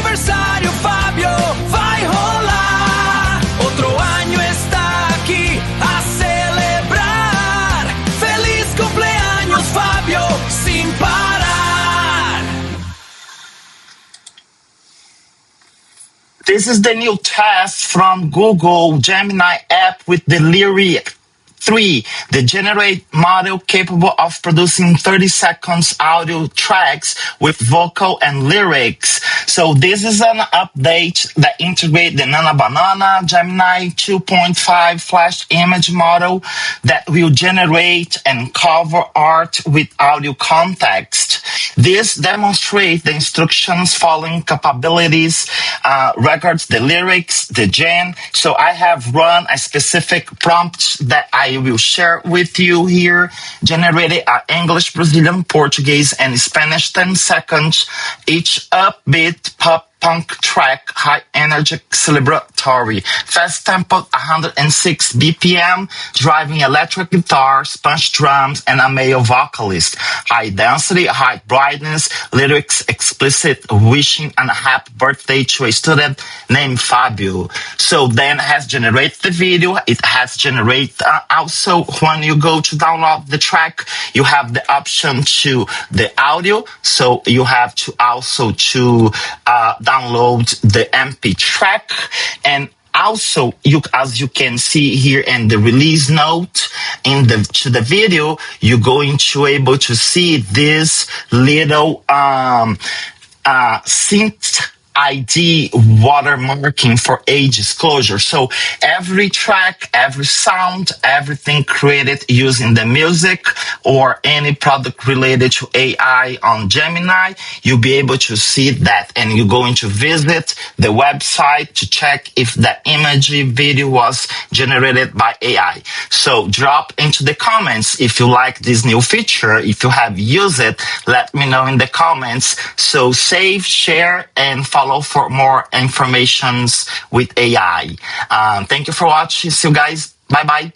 aniversário, Fábio, vai rolar. Outro ano está aqui a celebrar. Feliz cumpleaños, Fábio, sem parar. This is the new test from Google Gemini app with the Lyria 3, the generate model capable of producing 30 seconds audio tracks with vocal and lyrics. So this is an update that integrates the Nana Banana Gemini 2.5 flash image model that will generate and cover art with audio context. This demonstrates the instructions following capabilities, records the lyrics, the gen. So I have run a specific prompt that I will share with you here. Generated English, Brazilian, Portuguese, and Spanish 10 seconds, each upbeat pop punk track, high energy celebratory, fast tempo 106 BPM, driving electric guitars, punch drums, and a male vocalist. High density, high brightness, lyrics explicit, wishing a happy birthday to a student named Fabio. So then has generated the video. It has generated also when you go to download the track, you have the option to the audio. So you have to also to download the MP track, and also as you can see here in the release note to the video, you're going to able to see this little synth ID watermarking for age disclosure. So every track, every sound, everything created using the music or any product related to AI on Gemini, you'll be able to see that, and you're going to visit the website to check if the image video was generated by AI. So drop into the comments if you like this new feature. If you have used it, let me know in the comments. So save, share, and follow for more informations with AI. Thank you for watching. See you guys. Bye-bye.